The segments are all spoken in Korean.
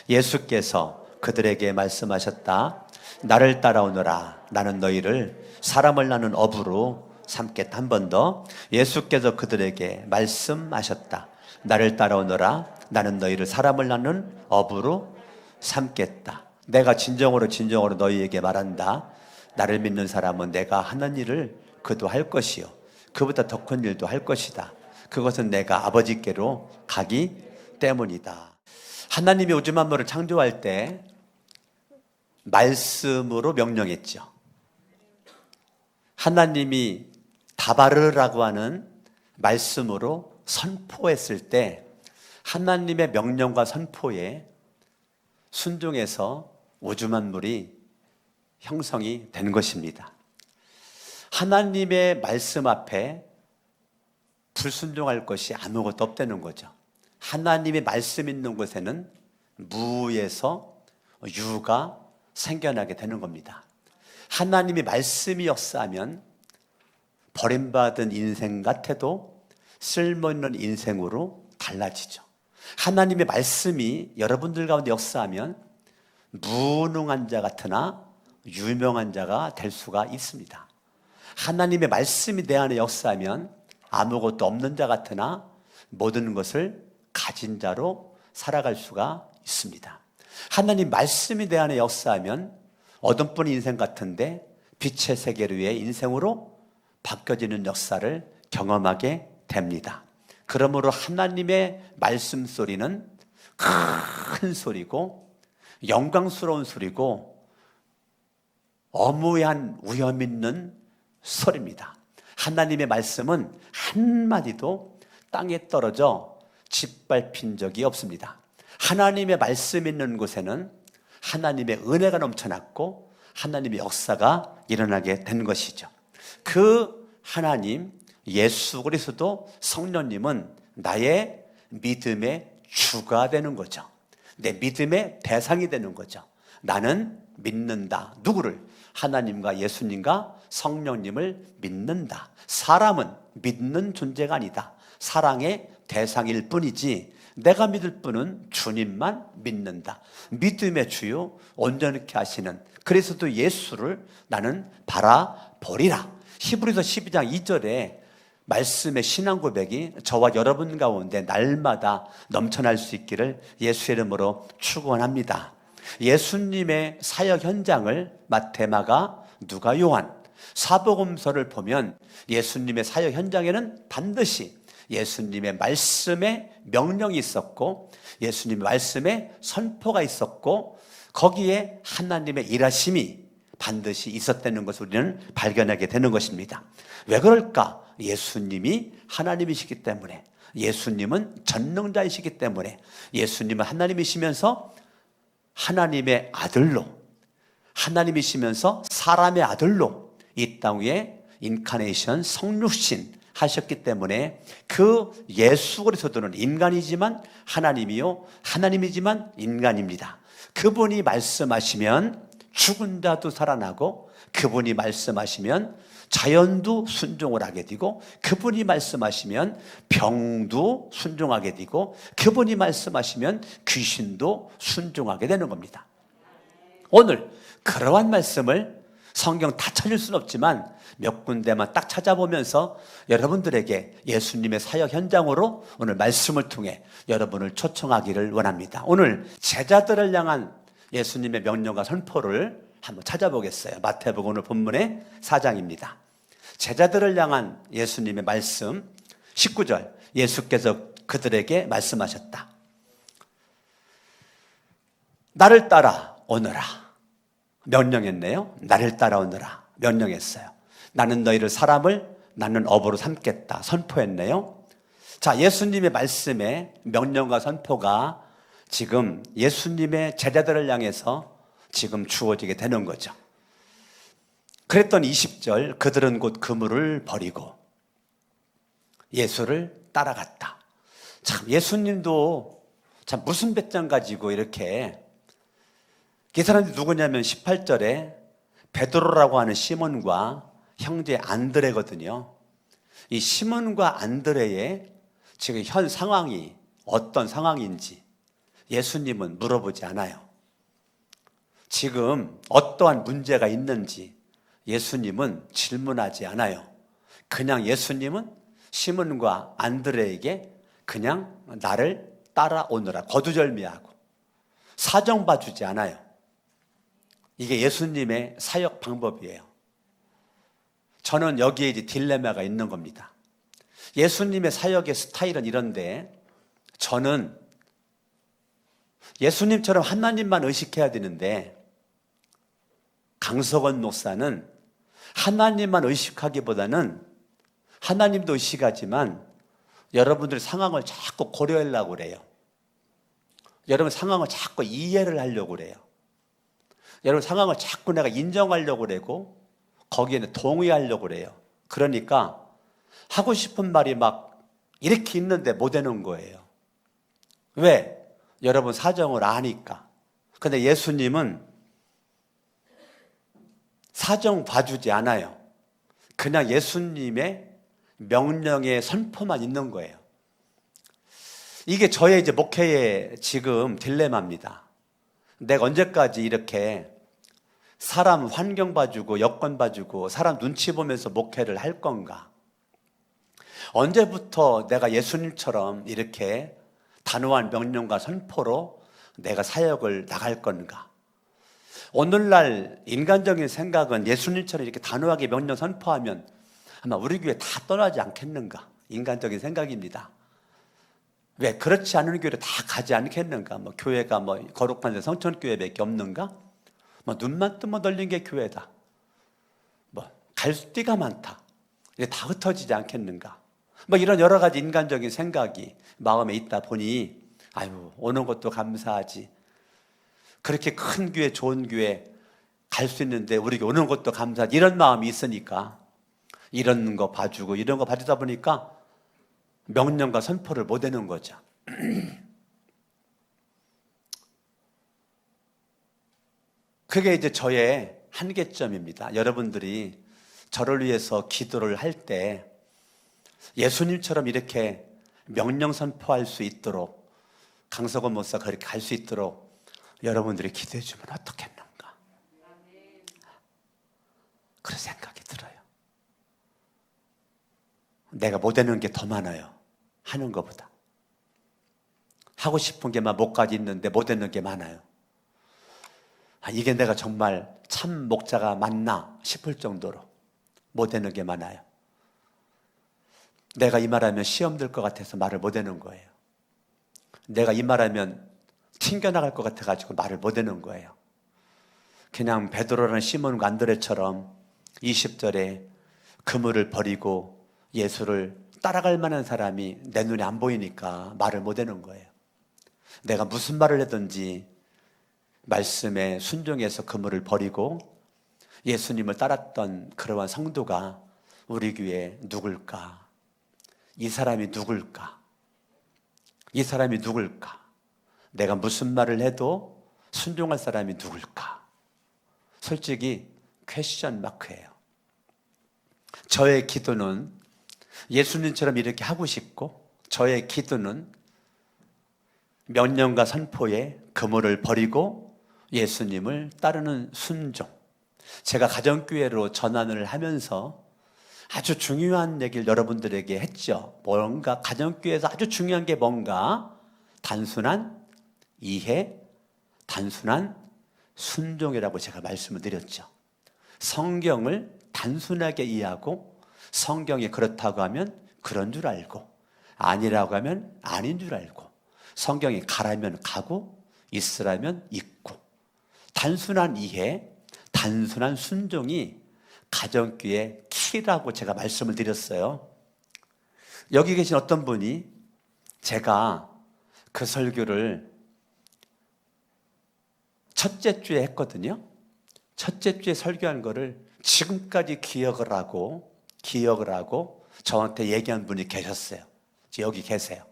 예수께서 그들에게 말씀하셨다. 나를 따라오너라. 나는 너희를 사람을 낳는 어부로 삼겠다. 한 번 더. 예수께서 그들에게 말씀하셨다. 나를 따라오너라. 나는 너희를 사람을 낳는 어부로 삼겠다. 내가 진정으로 너희에게 말한다. 나를 믿는 사람은 내가 하는 일을 그도 할 것이요 그보다 더 큰 일도 할 것이다. 그것은 내가 아버지께로 가기 때문이다. 하나님이 우주 만물을 창조할 때 말씀으로 명령했죠. 하나님이 다바르라고 하는 말씀으로 선포했을 때 하나님의 명령과 선포에 순종해서 우주 만물이 형성이 된 것입니다. 하나님의 말씀 앞에 불순종할 것이 아무것도 없다는 거죠. 하나님의 말씀 있는 곳에는 무에서 유가 생겨나게 되는 겁니다. 하나님의 말씀이 역사하면 버림받은 인생 같아도 쓸모있는 인생으로 달라지죠. 하나님의 말씀이 여러분들 가운데 역사하면 무능한 자 같으나 유명한 자가 될 수가 있습니다. 하나님의 말씀이 내 안에 역사하면 아무것도 없는 자 같으나 모든 것을 가진 자로 살아갈 수가 있습니다. 하나님 말씀이 내 안에 역사하면 어둠뿐 인생 같은데 빛의 세계로의 인생으로 바뀌어지는 역사를 경험하게 됩니다. 그러므로 하나님의 말씀 소리는 큰 소리고 영광스러운 소리고 어무한 위험 있는 소리입니다. 하나님의 말씀은 한마디도 땅에 떨어져 짓밟힌 적이 없습니다. 하나님의 말씀 있는 곳에는 하나님의 은혜가 넘쳐났고 하나님의 역사가 일어나게 된 것이죠. 그 하나님 예수 그리스도 성령님은 나의 믿음의 주가 되는 거죠. 내 믿음의 대상이 되는 거죠. 나는 믿는다. 누구를? 하나님과 예수님과 성령님을 믿는다. 사람은 믿는 존재가 아니다. 사랑의 대상일 뿐이지 내가 믿을 분은 주님만 믿는다. 믿음의 주요 온전케 하시는 그리스도 예수를 나는 바라보리라. 히브리서 12장 2절에 말씀의 신앙 고백이 저와 여러분 가운데 날마다 넘쳐날 수 있기를 예수의 이름으로 축원합니다. 예수님의 사역 현장을 마태, 마가, 누가, 요한 사복음서를 보면 예수님의 사역 현장에는 반드시 예수님의 말씀에 명령이 있었고 예수님의 말씀에 선포가 있었고 거기에 하나님의 일하심이 반드시 있었다는 것을 우리는 발견하게 되는 것입니다. 왜 그럴까? 예수님이 하나님이시기 때문에, 예수님은 전능자이시기 때문에, 예수님은 하나님이시면서 하나님의 아들로, 하나님이시면서 사람의 아들로 이 땅 위에 인카네이션 성육신 하셨기 때문에 그 예수 그리스도는 인간이지만 하나님이요 하나님이지만 인간입니다. 그분이 말씀하시면 죽은 자도 살아나고 그분이 말씀하시면 자연도 순종을 하게 되고 그분이 말씀하시면 병도 순종하게 되고 그분이 말씀하시면 귀신도 순종하게 되는 겁니다. 오늘 그러한 말씀을 성경 다 찾을 수는 없지만 몇 군데만 딱 찾아보면서 여러분들에게 예수님의 사역 현장으로 오늘 말씀을 통해 여러분을 초청하기를 원합니다. 오늘 제자들을 향한 예수님의 명령과 선포를 한번 찾아보겠어요. 마태복음 오늘 본문의 4장입니다. 제자들을 향한 예수님의 말씀 19절 예수께서 그들에게 말씀하셨다. 나를 따라오너라. 명령했네요. 나를 따라오너라. 명령했어요. 나는 너희를 사람을 낳는 어부로 삼겠다. 선포했네요. 자, 예수님의 말씀에 명령과 선포가 지금 예수님의 제자들을 향해서 지금 주어지게 되는 거죠. 그랬던 20절 그들은 곧 그물을 버리고 예수를 따라갔다. 참 예수님도 참 무슨 배짱 가지고 이렇게 이 사람들이 누구냐면 18절에 베드로라고 하는 시몬과 형제 안드레거든요. 이 시몬과 안드레의 지금 현 상황이 어떤 상황인지 예수님은 물어보지 않아요. 지금 어떠한 문제가 있는지 예수님은 질문하지 않아요. 그냥 예수님은 시몬과 안드레에게 그냥 나를 따라오너라 거두절미하고 사정 봐주지 않아요. 이게 예수님의 사역 방법이에요. 저는 여기에 이제 딜레마가 있는 겁니다. 예수님의 사역의 스타일은 이런데 저는 예수님처럼 하나님만 의식해야 되는데 강석원 목사는 하나님만 의식하기보다는 하나님도 의식하지만 여러분들 상황을 자꾸 고려하려고 그래요. 여러분 상황을 자꾸 이해를 하려고 그래요. 여러분 상황을 자꾸 내가 인정하려고 그러고 거기에는 동의하려고 그래요. 그러니까 하고 싶은 말이 막 이렇게 있는데 못 해놓은 거예요. 왜? 여러분 사정을 아니까. 근데 예수님은 사정 봐주지 않아요. 그냥 예수님의 명령의 선포만 있는 거예요. 이게 저의 이제 목회의 지금 딜레마입니다. 내가 언제까지 이렇게 사람 환경 봐주고 여건 봐주고 사람 눈치 보면서 목회를 할 건가? 언제부터 내가 예수님처럼 이렇게 단호한 명령과 선포로 내가 사역을 나갈 건가? 오늘날 인간적인 생각은 예수님처럼 이렇게 단호하게 명령 선포하면 아마 우리 교회 다 떠나지 않겠는가? 인간적인 생각입니다. 왜 그렇지 않은 교회를 다 가지 않겠는가? 뭐 교회가 뭐 거룩한 데 성천교회밖에 없는가? 뭐 눈만 뜨면 널린 게 교회다. 뭐 갈수띠가 많다. 이게 다 흩어지지 않겠는가? 뭐 이런 여러 가지 인간적인 생각이 마음에 있다 보니 아유 오는 것도 감사하지. 그렇게 큰 교회 좋은 교회 갈 수 있는데 우리가 오는 것도 감사하지. 이런 마음이 있으니까 이런 거 봐주고 이런 거 봐주다 보니까 명령과 선포를 못 하는 거죠. 그게 이제 저의 한계점입니다. 여러분들이 저를 위해서 기도를 할 때 예수님처럼 이렇게 명령 선포할 수 있도록 강석원 목사가 그렇게 갈 수 있도록 여러분들이 기도해 주면 어떻겠는가? 그런 생각이 들어요. 내가 못 하는 게 더 많아요. 하는 것보다. 하고 싶은 게만 못까지 있는데 못 하는 게 많아요. 이게 내가 정말 참 목자가 맞나 싶을 정도로 못 하는 게 많아요. 내가 이 말하면 시험 들 것 같아서 말을 못 하는 거예요. 내가 이 말하면 튕겨나갈 것 같아가지고 말을 못 하는 거예요. 그냥 베드로라는 시몬과 안드레처럼 20절에 그물을 버리고 예수를 따라갈 만한 사람이 내 눈에 안 보이니까 말을 못 하는 거예요. 내가 무슨 말을 하든지 말씀에 순종해서 그물을 버리고 예수님을 따랐던 그러한 성도가 우리 교회에 누굴까? 이 사람이 누굴까? 이 사람이 누굴까? 내가 무슨 말을 해도 순종할 사람이 누굴까? 솔직히 퀘스천 마크예요. 저의 기도는 예수님처럼 이렇게 하고 싶고 저의 기도는 명령과 선포에 그물을 버리고 예수님을 따르는 순종. 제가 가정교회로 전환을 하면서 아주 중요한 얘기를 여러분들에게 했죠. 뭔가 가정교회에서 아주 중요한 게 뭔가 단순한 이해, 단순한 순종이라고 제가 말씀을 드렸죠. 성경을 단순하게 이해하고 성경이 그렇다고 하면 그런 줄 알고 아니라고 하면 아닌 줄 알고 성경이 가라면 가고 있으라면 있고 단순한 이해, 단순한 순종이 가정교회의 키라고 제가 말씀을 드렸어요. 여기 계신 어떤 분이 제가 그 설교를 첫째 주에 했거든요. 첫째 주에 설교한 거를 지금까지 기억을 하고 저한테 얘기한 분이 계셨어요. 여기 계세요.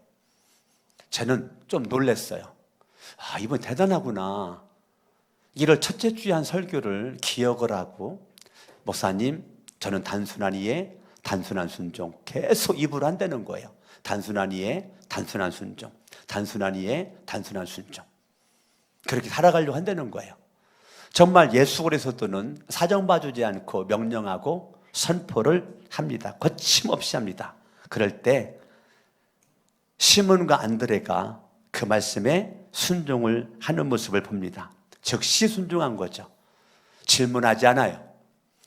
저는 좀 놀랐어요. 이분 대단하구나. 이를 첫째 주에 한 설교를 기억을 하고 목사님, 저는 단순한 이해, 단순한 순종 계속 입으로 한다는 거예요. 단순한 이해, 단순한 순종, 단순한 이해, 단순한 순종. 그렇게 살아가려고 한다는 거예요. 정말 예수 그리스도는 사정봐주지 않고 명령하고 선포를 합니다. 거침없이 합니다. 그럴 때 시몬과 안드레가 그 말씀에 순종을 하는 모습을 봅니다. 즉시 순종한 거죠. 질문하지 않아요.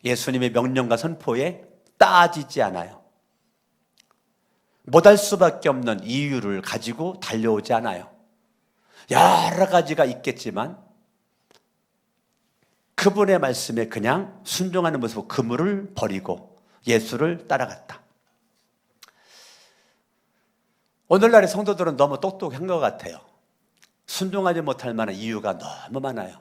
예수님의 명령과 선포에 따지지 않아요. 못할 수밖에 없는 이유를 가지고 달려오지 않아요. 여러 가지가 있겠지만 그분의 말씀에 그냥 순종하는 모습으로 그물을 버리고 예수를 따라갔다. 오늘날의 성도들은 너무 똑똑한 것 같아요. 순종하지 못할 만한 이유가 너무 많아요.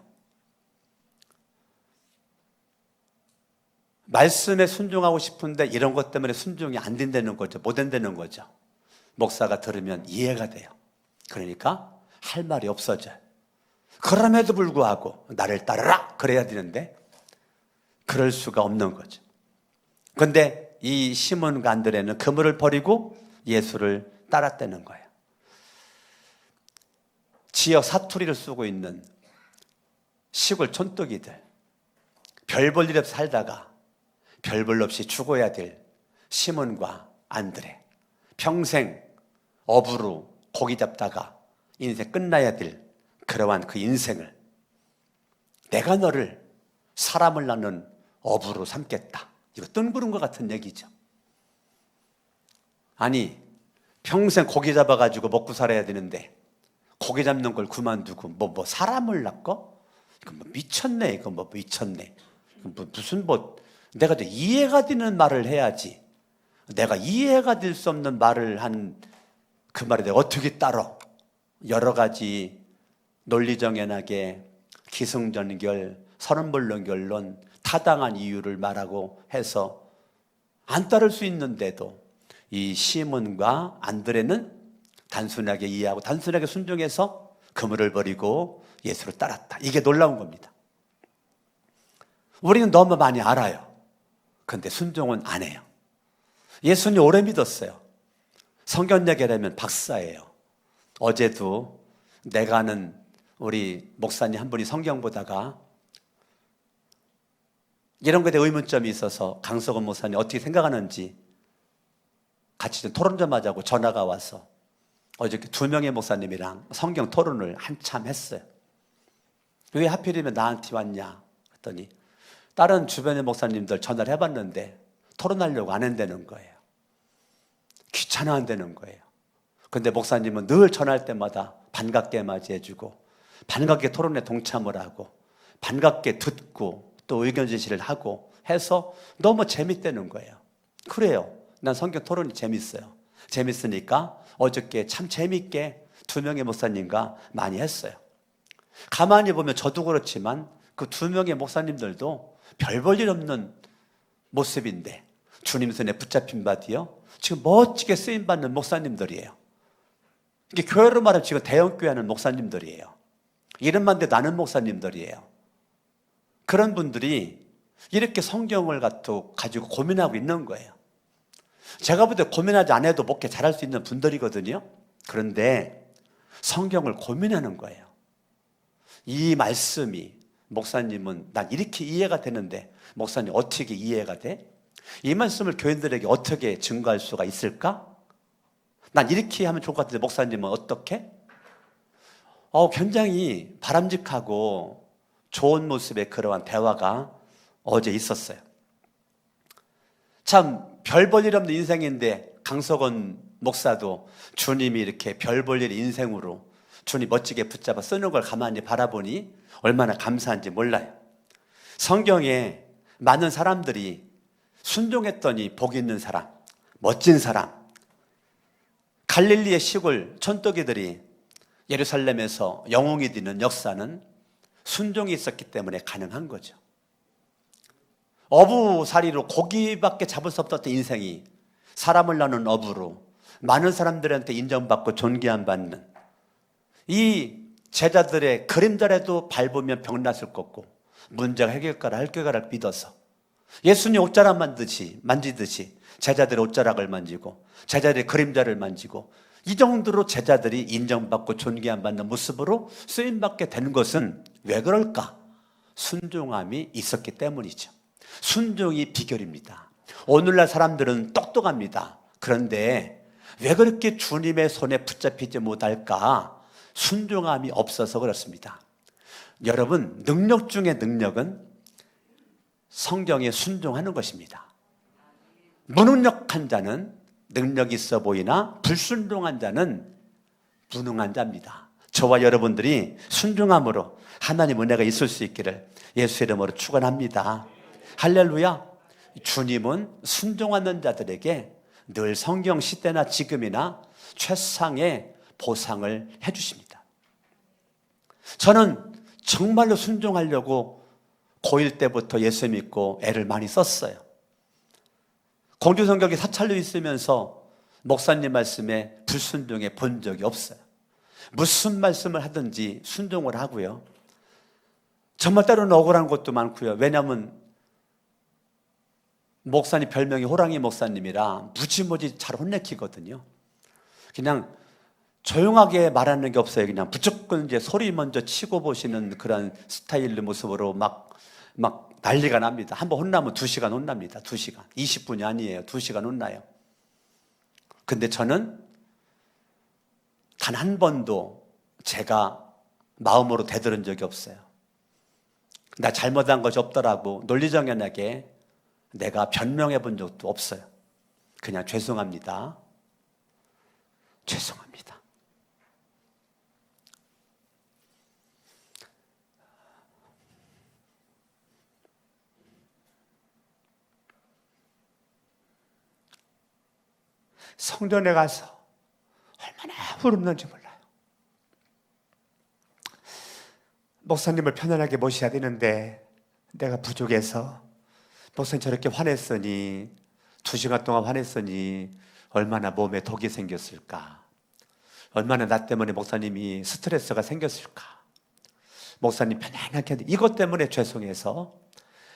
말씀에 순종하고 싶은데 이런 것 때문에 순종이 안 된다는 거죠. 못 된다는 거죠. 목사가 들으면 이해가 돼요. 그러니까 할 말이 없어져요. 그럼에도 불구하고 나를 따르라 그래야 되는데 그럴 수가 없는 거죠. 그런데 이 시몬과 안드레는 그물을 버리고 예수를 따랐다는 거예요. 지역 사투리를 쓰고 있는 시골 촌뜨기들, 별 볼 일 없이 살다가 별 볼 없이 죽어야 될 시몬과 안드레, 평생 어부로 고기 잡다가 인생 끝나야 될 그러한 그 인생을 내가 너를 사람을 낳는 어부로 삼겠다. 이거 뜬구름 것 같은 얘기죠. 아니 평생 고기 잡아가지고 먹고 살아야 되는데 고기 잡는 걸 그만두고 뭐 사람을 낳고? 이거 뭐 미쳤네. 이거 뭐 미쳤네. 무슨 내가 이해가 되는 말을 해야지. 내가 이해가 될 수 없는 말을 한 그 말에 내가 어떻게 따라? 여러 가지 논리정연하게 기승전결, 선언불능결론, 타당한 이유를 말하고 해서 안 따를 수 있는데도 이 시몬과 안드레는 단순하게 이해하고 단순하게 순종해서 그물을 버리고 예수를 따랐다. 이게 놀라운 겁니다. 우리는 너무 많이 알아요. 그런데 순종은 안 해요. 예수님 오래 믿었어요. 성경 얘기라면 박사예요. 어제도 내가 아는 우리 목사님 한 분이 성경 보다가 이런 것에 의문점이 있어서 강석원 목사님 어떻게 생각하는지 같이 좀 토론 좀 하자고 전화가 와서 어저께 2명의 목사님이랑 성경 토론을 한참 했어요. 왜 하필이면 나한테 왔냐 했더니 다른 주변의 목사님들 전화를 해봤는데 토론하려고 안 한다는 거예요. 귀찮아한다는 거예요. 근데 목사님은 늘 전화할 때마다 반갑게 맞이해주고 반갑게 토론에 동참을 하고 반갑게 듣고 또 의견 제시를 하고 해서 너무 재밌다는 거예요. 그래요. 난 성경 토론이 재밌어요. 재밌으니까 어저께 참 재밌게 2명의 목사님과 많이 했어요. 가만히 보면 저도 그렇지만 그 2명의 목사님들도 별 볼 일 없는 모습인데 주님 손에 붙잡힌 바디요 지금 멋지게 쓰임받는 목사님들이에요. 이게 교회로 말하면 지금 대형교회 하는 목사님들이에요. 이름만 대도 아는 목사님들이에요. 그런 분들이 이렇게 성경을 가지고 고민하고 있는 거예요. 제가 볼 때 고민하지 않아도 목회 잘할 수 있는 분들이거든요. 그런데 성경을 고민하는 거예요. 이 말씀이 목사님은 난 이렇게 이해가 되는데 목사님 어떻게 이해가 돼? 이 말씀을 교인들에게 어떻게 증거할 수가 있을까? 난 이렇게 하면 좋을 것 같은데 목사님은 어떻게? 굉장히 바람직하고 좋은 모습의 그러한 대화가 어제 있었어요. 참 별 볼 일 없는 인생인데 강석원 목사도 주님이 이렇게 별 볼 일 인생으로 주님 멋지게 붙잡아 쓰는 걸 가만히 바라보니 얼마나 감사한지 몰라요. 성경에 많은 사람들이 순종했더니 복 있는 사람, 멋진 사람, 갈릴리의 시골 촌뜨기들이 예루살렘에서 영웅이 되는 역사는 순종이 있었기 때문에 가능한 거죠. 어부살이로 고기밖에 잡을 수 없었던 인생이 사람을 낳는 어부로 많은 사람들한테 인정받고 존귀함 받는 이 제자들의 그림자라도 밟으면 병났을 것고 문제가 해결가라 할 거라를 믿어서 예수님 옷자락 만지듯이 제자들의 옷자락을 만지고 제자들의 그림자를 만지고 이 정도로 제자들이 인정받고 존경받는 모습으로 쓰임받게 된 것은 왜 그럴까? 순종함이 있었기 때문이죠. 순종이 비결입니다. 오늘날 사람들은 똑똑합니다. 그런데 왜 그렇게 주님의 손에 붙잡히지 못할까? 순종함이 없어서 그렇습니다. 여러분, 능력 중에 능력은 성경에 순종하는 것입니다. 무능력한 자는 능력이 있어 보이나 불순종한 자는 무능한 자입니다. 저와 여러분들이 순종함으로 하나님 은혜가 있을 수 있기를 예수 이름으로 축원합니다. 할렐루야. 주님은 순종하는 자들에게 늘 성경 시대나 지금이나 최상의 보상을 해주십니다. 저는 정말로 순종하려고 고1 때부터 예수 믿고 애를 많이 썼어요. 공주성경에 사찰로 있으면서 목사님 말씀에 불순종해 본 적이 없어요. 무슨 말씀을 하든지 순종을 하고요. 정말 때로는 억울한 것도 많고요. 왜냐하면 목사님 별명이 호랑이 목사님이라 무지무지 잘 혼내키거든요. 그냥 조용하게 말하는 게 없어요. 그냥 무조건 이제 소리 먼저 치고 보시는 그런 스타일의 모습으로 막 난리가 납니다. 한번 혼나면 2시간 혼납니다. 2시간. 20분이 아니에요. 2시간 혼나요. 근데 저는 단 한 번도 제가 마음으로 대들은 적이 없어요. 나 잘못한 것이 없더라고 논리정연하게 내가 변명해 본 적도 없어요. 그냥 죄송합니다. 죄송합니다. 성전에 가서 얼마나 부름는지 몰라요. 목사님을 편안하게 모셔야 되는데 내가 부족해서 목사님 저렇게 화냈으니 2시간 동안 화냈으니 얼마나 몸에 독이 생겼을까? 얼마나 나 때문에 목사님이 스트레스가 생겼을까? 목사님 편안하게 하는데 이것 때문에 죄송해서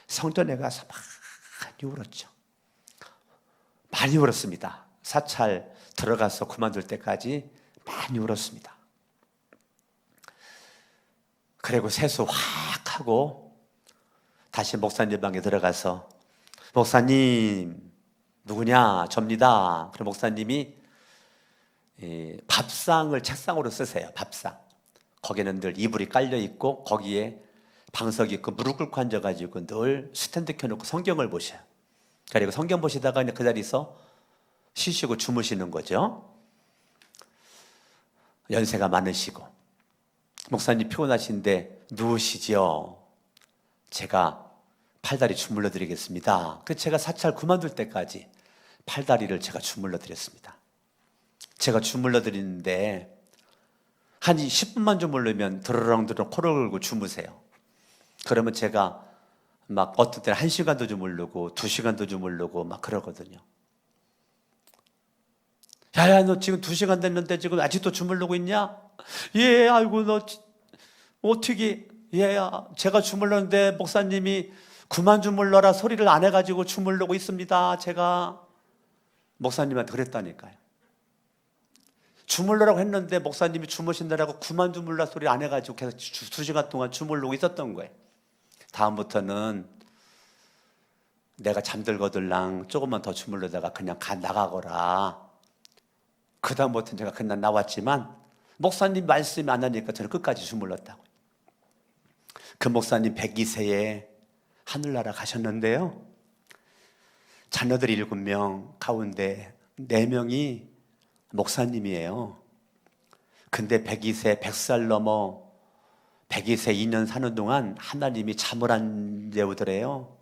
성전에 가서 많이 울었죠. 많이 울었습니다. 사찰 들어가서 그만둘 때까지 많이 울었습니다. 그리고 세수 확 하고 다시 목사님 방에 들어가서 목사님 누구냐? 접니다. 그럼 목사님이 밥상을 책상으로 쓰세요. 밥상. 거기는 늘 이불이 깔려 있고 거기에 방석이 있고 무릎 꿇고 앉아가지고 늘 스탠드 켜놓고 성경을 보셔요. 그리고 성경 보시다가 그 자리에서 쉬시고 주무시는 거죠. 연세가 많으시고 목사님 피곤하신데 누우시죠. 제가 팔다리 주물러 드리겠습니다. 그래서 제가 사찰 그만둘 때까지 팔다리를 제가 주물러 드렸습니다. 제가 주물러 드리는데 한 10분만 주물르면 드르렁드르렁 코를 골고 주무세요. 그러면 제가 막 어떤 때는 1시간도 주물르고 2시간도 주물르고 막 그러거든요. 야야 너 지금 2시간 됐는데 지금 아직도 주물르고 있냐? 예, 아이고 너 어떻게 얘야 제가 주물렀는데 목사님이 그만 주물러라 소리를 안 해가지고 주물르고 있습니다. 제가 목사님한테 그랬다니까요. 주물러라고 했는데 목사님이 주무신다라고 그만 주물러 소리 안 해가지고 계속 2시간 동안 주물르고 있었던 거예요. 다음부터는 내가 잠들거들랑 조금만 더 주물러다가 그냥 나가거라. 그 다음부터는 제가 그날 나왔지만 목사님 말씀이 안 하니까 저는 끝까지 주물렀다고. 그 목사님 102세에 하늘나라 가셨는데요. 자녀들이 7명 가운데 4명이 목사님이에요. 근데 102세 100살 넘어 102세 2년 사는 동안 하나님이 잠을 안 재우더래요.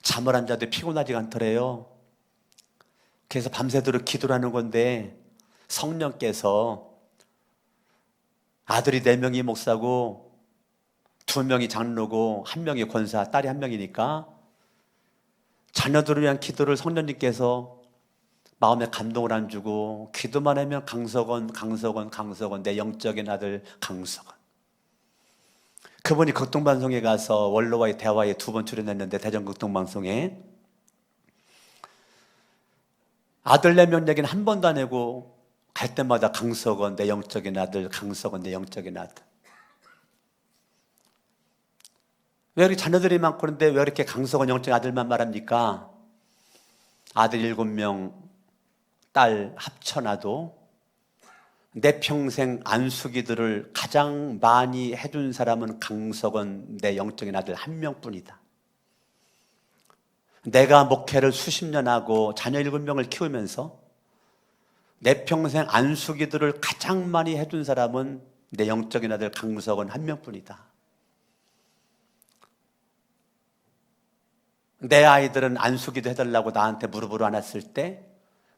잠을 안 자도 피곤하지가 않더래요. 그래서 밤새도록 기도를 하는 건데 성령께서 아들이 4명이 목사고 2명이 장로고 1명이 권사, 딸이 1명이니까 자녀들을 위한 기도를 성령님께서 마음에 감동을 안 주고 기도만 하면 강석원 내 영적인 아들 강석원. 그분이 극동방송에 가서 원로와의 대화에 2번 출연했는데 대전 극동방송에 아들 4명 얘기는 한 번도 안 하고 갈 때마다 강석원 내 영적인 아들, 강석원 내 영적인 아들. 왜 이렇게 자녀들이 많고 그런데 왜 이렇게 강석원 영적인 아들만 말합니까? 아들 7명, 딸 합쳐놔도 내 평생 안수기들을 가장 많이 해준 사람은 강석원 내 영적인 아들 한 명뿐이다. 내가 목회를 수십 년 하고 자녀 7명을 키우면서 내 평생 안수기들을 가장 많이 해준 사람은 내 영적인 아들 강석원 한 명뿐이다. 내 아이들은 안수기도 해달라고 나한테 무릎으로 안았을 때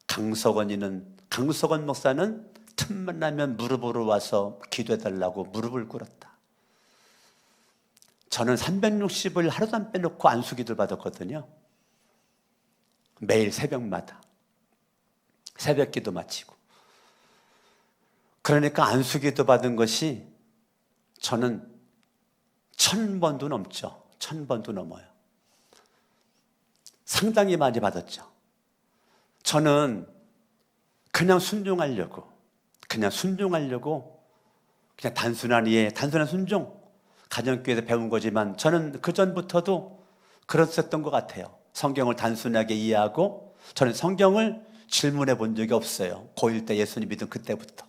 강석원 목사는 틈만 나면 무릎으로 와서 기도해달라고 무릎을 꿇었다. 저는 360일 하루도 안 빼놓고 안수기도를 받았거든요. 매일 새벽마다 새벽기도 마치고. 그러니까 안수기도 받은 것이 저는 1000번도 넘죠. 1000번도 넘어요. 상당히 많이 받았죠. 저는 그냥 순종하려고 그냥 단순한 순종, 가정교회에서 배운 거지만 저는 그전부터도 그랬었던 것 같아요. 성경을 단순하게 이해하고 저는 성경을 질문해 본 적이 없어요. 고1 때 예수님 믿은 그때부터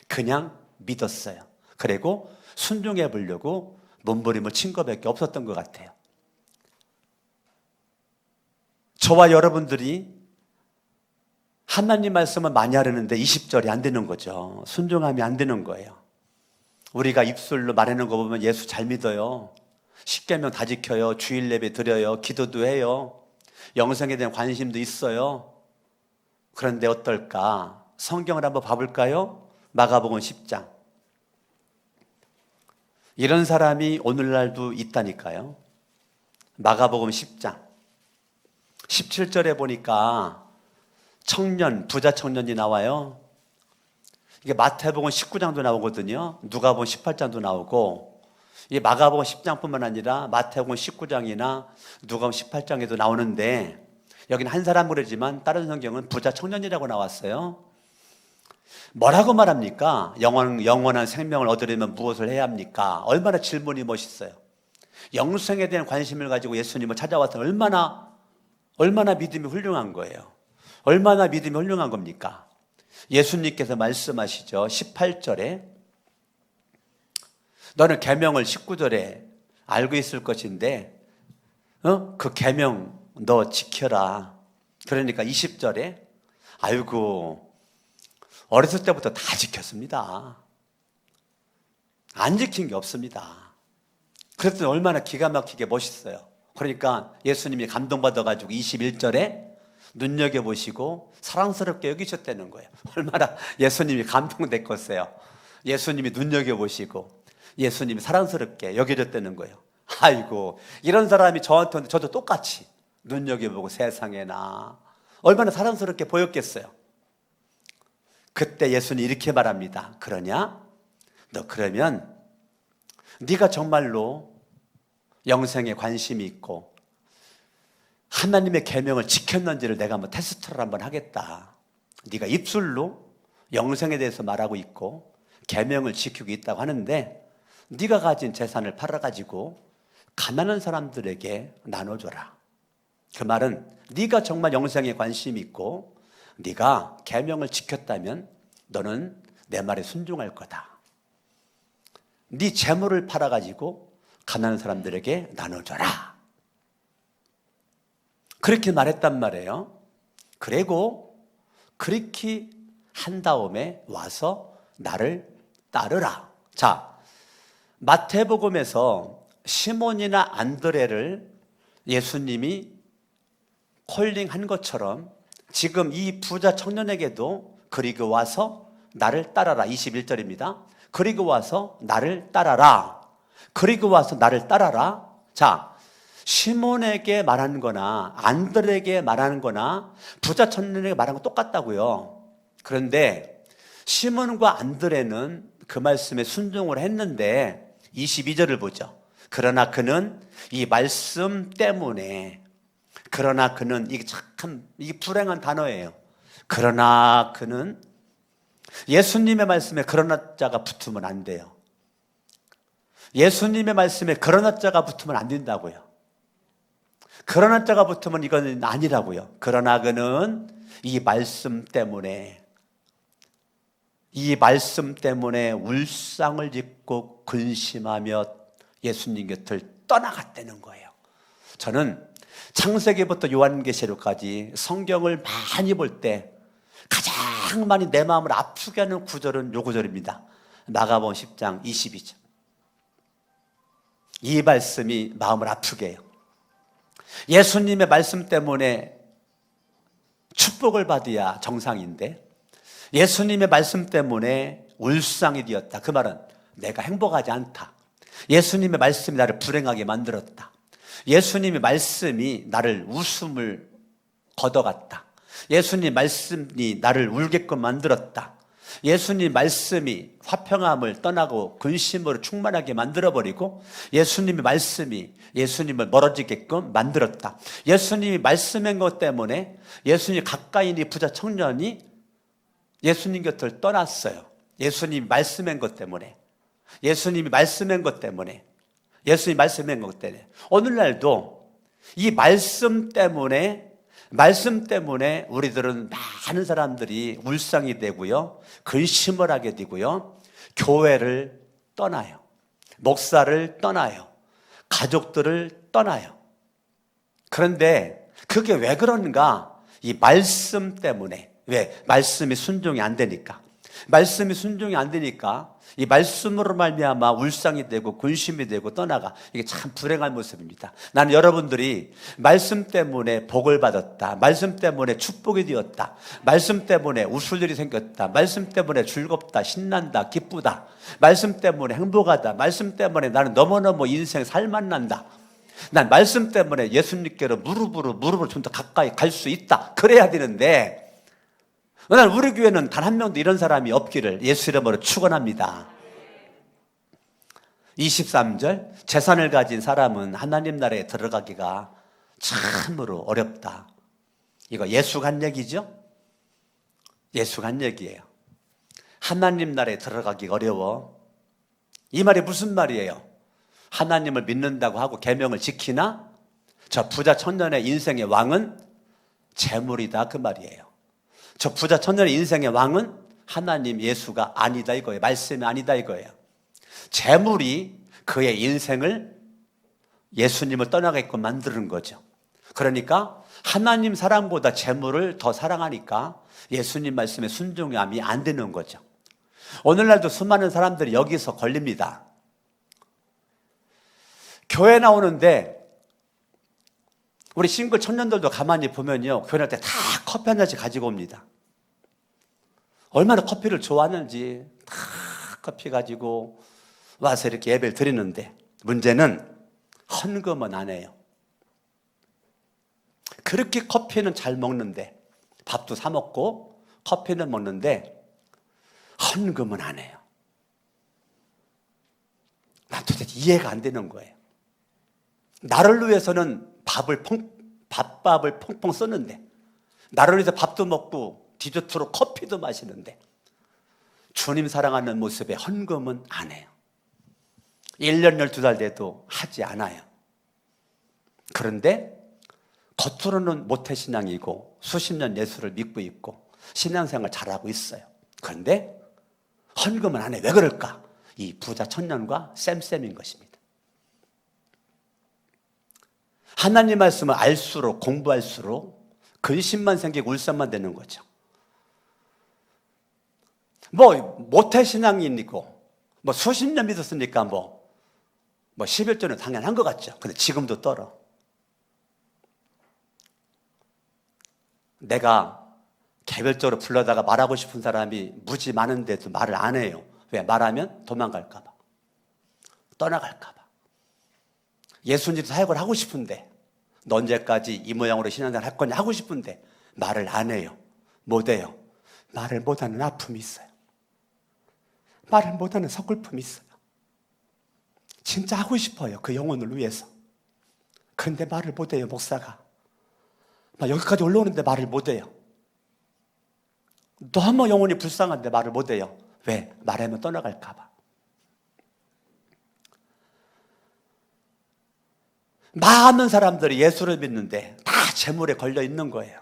그냥 믿었어요. 그리고 순종해 보려고 몸부림을 친 것밖에 없었던 것 같아요. 저와 여러분들이 하나님 말씀을 많이 하려는데 20절이 안 되는 거죠. 순종하면 안 되는 거예요. 우리가 입술로 말하는 거 보면 예수 잘 믿어요. 십계명 다 지켜요. 주일 예배 드려요. 기도도 해요. 영성에 대한 관심도 있어요. 그런데 어떨까? 성경을 한번 봐볼까요? 마가복음 10장. 이런 사람이 오늘날도 있다니까요. 마가복음 10장 17절에 보니까 부자 청년이 나와요. 이게 마태복음 19장도 나오거든요. 누가복음 18장도 나오고, 이 마가복음 10장뿐만 아니라 마태복음 19장이나 누가복음 18장에도 나오는데, 여기는 한 사람 그러지만 다른 성경은 부자 청년이라고 나왔어요. 뭐라고 말합니까? 영원한 생명을 얻으려면 무엇을 해야 합니까? 얼마나 질문이 멋있어요. 영생에 대한 관심을 가지고 예수님을 찾아와서 얼마나 믿음이 훌륭한 거예요. 얼마나 믿음이 훌륭한 겁니까? 예수님께서 말씀하시죠. 18절에 너는 계명을 19절에 알고 있을 것인데 그 계명 너 지켜라. 그러니까 20절에 아이고 어렸을 때부터 다 지켰습니다. 안 지킨 게 없습니다. 그랬더니 얼마나 기가 막히게 멋있어요. 그러니까 예수님이 감동받아가지고 21절에 눈여겨보시고 사랑스럽게 여기셨다는 거예요. 얼마나 예수님이 감동됐겠어요. 예수님이 눈여겨보시고 예수님이 사랑스럽게 여겨졌다는 거예요. 아이고 이런 사람이 저한테 오는데 저도 똑같이 눈여겨보고 세상에나 얼마나 사랑스럽게 보였겠어요. 그때 예수님이 이렇게 말합니다. 그러냐? 너 그러면 네가 정말로 영생에 관심이 있고 하나님의 계명을 지켰는지를 내가 한번 테스트를 한번 하겠다. 네가 입술로 영생에 대해서 말하고 있고 계명을 지키고 있다고 하는데 네가 가진 재산을 팔아가지고 가난한 사람들에게 나눠줘라. 그 말은 네가 정말 영생에 관심이 있고 네가 계명을 지켰다면 너는 내 말에 순종할 거다. 네 재물을 팔아가지고 가난한 사람들에게 나눠줘라. 그렇게 말했단 말이에요. 그리고 그렇게 한 다음에 와서 나를 따르라. 자, 마태복음에서 시몬이나 안드레를 예수님이 콜링한 것처럼 지금 이 부자 청년에게도 그리고 와서 나를 따라라. 21절입니다. 그리고 와서 나를 따라라. 그리고 와서 나를 따라라. 자, 시몬에게 말하는 거나 안드레에게 말하는 거나 부자 청년에게 말하는 거 똑같다고요. 그런데 시몬과 안드레는 그 말씀에 순종을 했는데 22절을 보죠. 그러나 그는 이 말씀 때문에 이게 불행한 단어예요. 그러나 그는 예수님의 말씀에 그러나 자가 붙으면 안 돼요. 예수님의 말씀에 그러나 자가 붙으면 안 된다고요. 그러나 자가 붙으면 이건 아니라고요. 그러나 그는 이 말씀 때문에 울상을 짓고 근심하며 예수님 곁을 떠나갔다는 거예요. 저는 창세기부터 요한계시록까지 성경을 많이 볼 때 가장 많이 내 마음을 아프게 하는 구절은 요 구절입니다. 마가복음 10장 22절. 이 말씀이 마음을 아프게 해요. 예수님의 말씀 때문에 축복을 받아야 정상인데 예수님의 말씀 때문에 울상이 되었다. 그 말은 내가 행복하지 않다. 예수님의 말씀이 나를 불행하게 만들었다. 예수님의 말씀이 나를 웃음을 걷어갔다. 예수님 말씀이 나를 울게끔 만들었다. 예수님 말씀이 화평함을 떠나고 근심으로 충만하게 만들어버리고 예수님의 말씀이 예수님을 멀어지게끔 만들었다. 예수님이 말씀한 것 때문에 예수님 가까이 있는 부자 청년이 예수님 곁을 떠났어요. 예수님이 말씀한 것 때문에 예수님이 말씀한 것 때문에 예수님이 말씀한 것 때문에 오늘날도 이 말씀 때문에 우리들은 많은 사람들이 울상이 되고요, 근심을 하게 되고요, 교회를 떠나요, 목사를 떠나요, 가족들을 떠나요. 그런데 그게 왜 그런가? 이 말씀 때문에. 왜? 말씀이 순종이 안 되니까. 말씀이 순종이 안 되니까 이 말씀으로 말미암아 울상이 되고 근심이 되고 떠나가. 이게 참 불행한 모습입니다. 나는 여러분들이 말씀 때문에 복을 받았다, 말씀 때문에 축복이 되었다, 말씀 때문에 웃을 일이 생겼다, 말씀 때문에 즐겁다, 신난다, 기쁘다, 말씀 때문에 행복하다, 말씀 때문에 나는 너무너무 인생 살맛난다, 난 말씀 때문에 예수님께로 무릎으로 좀 더 가까이 갈 수 있다, 그래야 되는데 오늘 우리 교회는 단 한 명도 이런 사람이 없기를 예수 이름으로 축원합니다. 23절, 재산을 가진 사람은 하나님 나라에 들어가기가 참으로 어렵다. 이거 예수가 한 얘기죠? 예수가 한 얘기예요. 하나님 나라에 들어가기가 어려워. 이 말이 무슨 말이에요? 하나님을 믿는다고 하고 계명을 지키나? 저 부자 청년의 인생의 왕은 재물이다, 그 말이에요. 저 부자 청년의 인생의 왕은 하나님 예수가 아니다 이거예요. 말씀이 아니다 이거예요. 재물이 그의 인생을 예수님을 떠나게끔 만드는 거죠. 그러니까 하나님 사랑보다 재물을 더 사랑하니까 예수님 말씀에 순종함이 안 되는 거죠. 오늘날도 수많은 사람들이 여기서 걸립니다. 교회 나오는데 우리 싱글 청년들도 가만히 보면요, 교회 날 때 다 커피 한 잔씩 가지고 옵니다. 얼마나 커피를 좋아하는지 다 커피 가지고 와서 이렇게 예배를 드리는데 문제는 헌금은 안 해요. 그렇게 커피는 잘 먹는데, 밥도 사 먹고 커피는 먹는데 헌금은 안 해요. 난 도대체 이해가 안 되는 거예요. 나를 위해서는 밥밥을 펑펑 썼는데, 나를 위해서 밥도 먹고 디저트로 커피도 마시는데 주님 사랑하는 모습에 헌금은 안 해요. 1년 12달 돼도 하지 않아요. 그런데 겉으로는 모태신앙이고 수십 년 예수를 믿고 있고 신앙생활 잘하고 있어요. 그런데 헌금은 안 해. 왜 그럴까? 이 부자 청년과 쌤쌤인 것입니다. 하나님 말씀을 알수록, 공부할수록 근심만 생기고 울산만 되는 거죠. 모태신앙이고 수십 년 믿었으니까 11조는 당연한 것 같죠. 근데 지금도 떨어. 내가 개별적으로 불러다가 말하고 싶은 사람이 무지 많은데도 말을 안 해요. 왜? 말하면 도망갈까 봐, 떠나갈까 봐. 예수님 사역을 하고 싶은데, 너 언제까지 이 모양으로 신앙생활 할 거냐 하고 싶은데 말을 안 해요. 못 해요. 말을 못하는 아픔이 있어요. 말을 못하는 서글픔이 있어요. 진짜 하고 싶어요, 그 영혼을 위해서. 그런데 말을 못해요. 목사가 여기까지 올라오는데 말을 못해요. 너무 영혼이 불쌍한데 말을 못해요. 왜? 말하면 떠나갈까 봐. 많은 사람들이 예수를 믿는데 다 재물에 걸려 있는 거예요.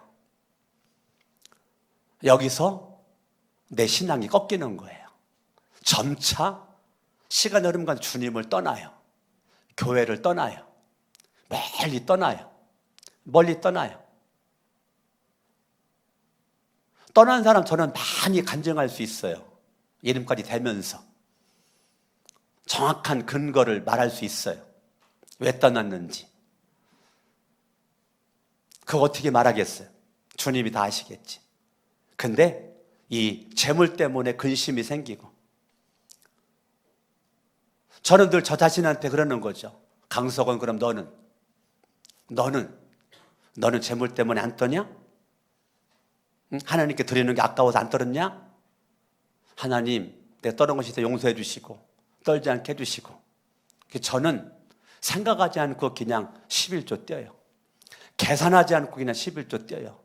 여기서 내 신앙이 꺾이는 거예요. 점차 시간 흐름과 주님을 떠나요. 교회를 떠나요. 멀리 떠나요. 멀리 떠나요. 떠난 사람 저는 많이 간증할 수 있어요. 이름까지 대면서 정확한 근거를 말할 수 있어요. 왜 떠났는지. 그거 어떻게 말하겠어요? 주님이 다 아시겠지. 근데 이 재물 때문에 근심이 생기고, 저는 늘 저 자신한테 그러는 거죠. 강석원, 그럼 너는 재물 때문에 안 떠냐? 하나님께 드리는 게 아까워서 안 떨었냐? 하나님, 내가 떨은 것이 더 용서해 주시고 떨지 않게 해주시고. 저는 생각하지 않고 그냥 11조 떼어요. 계산하지 않고 그냥 11조 떼어요.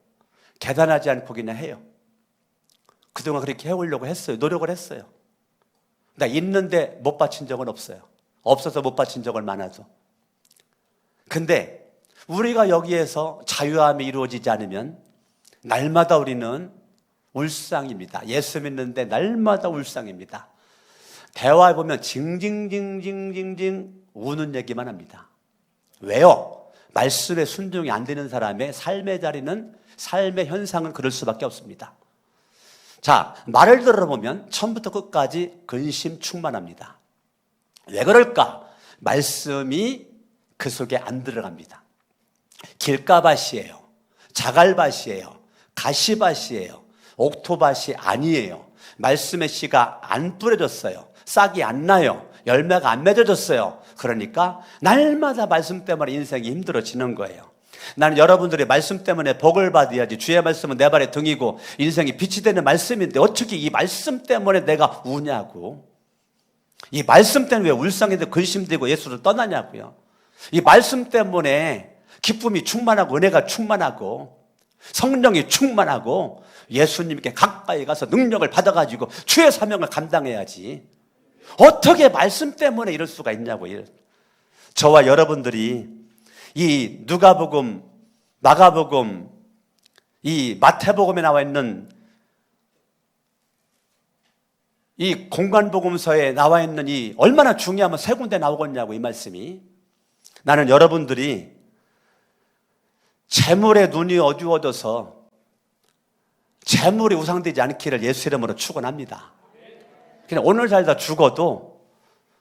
계산하지 않고 그냥 해요. 그동안 그렇게 해오려고 했어요. 노력을 했어요. 나 있는데 못 바친 적은 없어요. 없어서 못 바친 적은 많아서. 근데 우리가 여기에서 자유함이 이루어지지 않으면 날마다 우리는 울상입니다. 예수 믿는데 날마다 울상입니다. 대화해 보면 징징징징징징 우는 얘기만 합니다. 왜요? 말씀에 순종이 안 되는 사람의 삶의 자리는, 삶의 현상은 그럴 수밖에 없습니다. 자, 말을 들어보면 처음부터 끝까지 근심 충만합니다. 왜 그럴까? 말씀이 그 속에 안 들어갑니다. 길가밭이에요. 자갈밭이에요. 가시밭이에요. 옥토밭이 아니에요. 말씀의 씨가 안 뿌려졌어요. 싹이 안 나요. 열매가 안 맺어졌어요. 그러니까 날마다 말씀 때문에 인생이 힘들어지는 거예요. 나는 여러분들의 말씀 때문에 복을 받아야지. 주의 말씀은 내 발의 등이고 인생이 빛이 되는 말씀인데 어떻게 이 말씀 때문에 내가 우냐고. 이 말씀 때문에 왜 울상인데 근심되고 예수를 떠나냐고요. 이 말씀 때문에 기쁨이 충만하고 은혜가 충만하고 성령이 충만하고 예수님께 가까이 가서 능력을 받아가지고 주의 사명을 감당해야지. 어떻게 말씀 때문에 이럴 수가 있냐고요. 저와 여러분들이 이 누가복음, 마가복음, 이 마태복음에 나와 있는 이 공간복음서에 나와 있는 이 얼마나 중요하면 세 군데 나오겠냐고, 이 말씀이. 나는 여러분들이 재물에 눈이 어두워져서 재물이 우상되지 않기를 예수 이름으로 축원합니다. 그냥 오늘 살다 죽어도